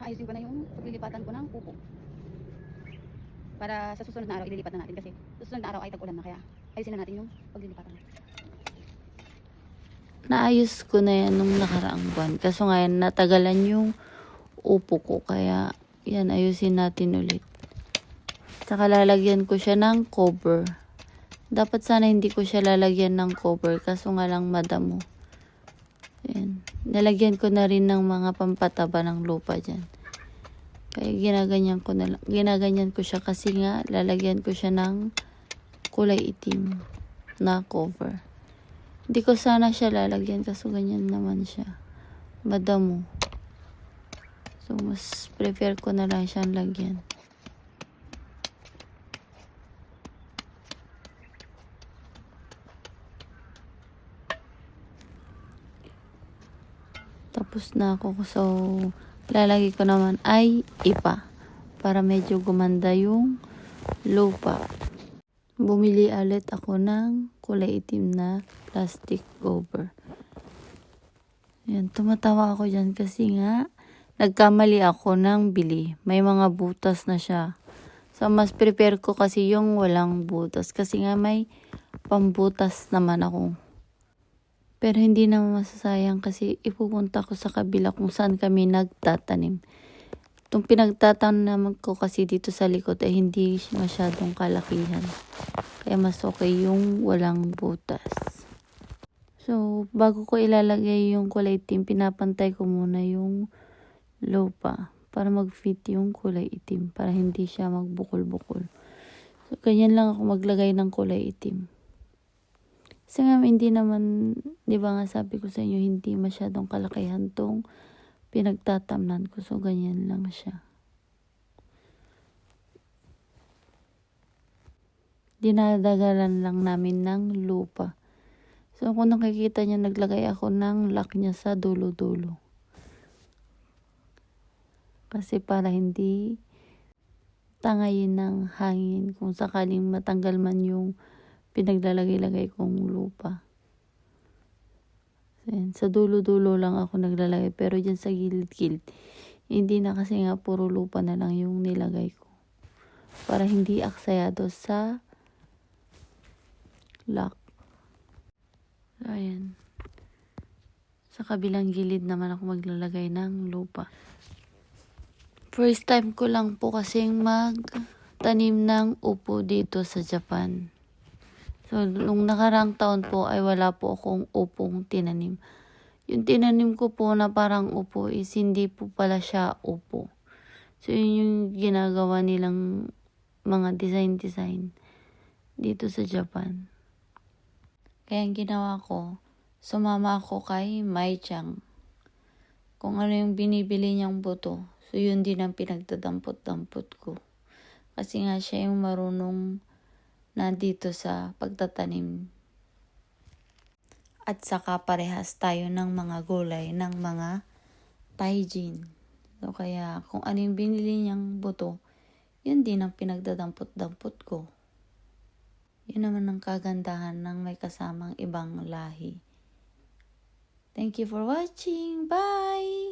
ayusin ko na yung paglilipatan ko ng upo. Para sa susunod na araw ililipat na natin kasi susunod na araw ay tag-ulan na, kaya ayusin na natin yung paglilipatan. Naayos ko na yan nung nakaraang buwan. Kaso ngayon natagalan yung upo ko, kaya yan, ayusin natin ulit. Saka lalagyan ko siya ng cover. Dapat sana hindi ko siya lalagyan ng cover, kaso nga lang madamo. Yan. Nalagyan ko na rin ng mga pampataba ng lupa dyan. Kaya ginaganyan ko na lang. Ginaganyan ko siya kasi nga lalagyan ko siya ng kulay itim na cover. Hindi ko sana siya lalagyan kaso ganyan naman siya. Madamo. So mas prefer ko na lang siyang lagyan. Tapos na ako. So, lalagay ko naman ay ipa. Para medyo gumanda yung lupa. Bumili ulit ako ng kulay itim na plastic cover. Yan, tumatawa ako dyan kasi nga, nagkamali ako ng bili. May mga butas na siya. So, mas prepare ko kasi yung walang butas. Kasi nga may pambutas naman ako. Pero hindi naman masasayang kasi ipupunta ko sa kabila kung saan kami nagtatanim. Itong pinagtatanim ko kasi dito sa likod ay hindi masyadong kalakihan. Kaya mas okay yung walang butas. So, bago ko ilalagay yung kulay itim, pinapantay ko muna yung lupa para mag-fit yung kulay itim. Para hindi siya magbukol-bukol. So, ganyan lang ako maglagay ng kulay itim. Kasi nga hindi naman, di ba nga sabi ko sa inyo, hindi masyadong kalakihan tong pinagtatamnan ko. So, ganyan lang siya. Dinadagalan lang namin ng lupa. So, kung nakikita niyo, naglagay ako ng lock niya sa dulo-dulo. Kasi para hindi tangayin ng hangin kung sakaling matanggal man yung pinaglalagay-lagay kong lupa. Ayan, sa dulo-dulo lang ako naglalagay. Pero dyan sa gilid-gilid, hindi na kasi nga puro lupa na lang yung nilagay ko. Para hindi aksayado sa lock. Ayan. Sa kabilang gilid naman ako maglalagay ng lupa. First time ko lang po kasing magtanim ng upo dito sa Japan. So, nung nakarang taon po ay wala po akong upong tinanim. Yung tinanim ko po na parang upo is hindi po pala siya upo. So, yun yung ginagawa nilang mga design dito sa Japan. Kaya ang ginawa ko, sumama ako kay Mai-chan. Kung ano yung binibili niyang buto, so yun din ang pinagdadampot-dampot ko. Kasi nga siya yung marunong nandito sa pagtatanim. At saka parehas tayo ng mga gulay, ng mga taijin. So kaya kung ano yung binili niyang buto, yun din ang pinagdadampot-dampot ko. Yun naman ang kagandahan ng may kasamang ibang lahi. Thank you for watching. Bye!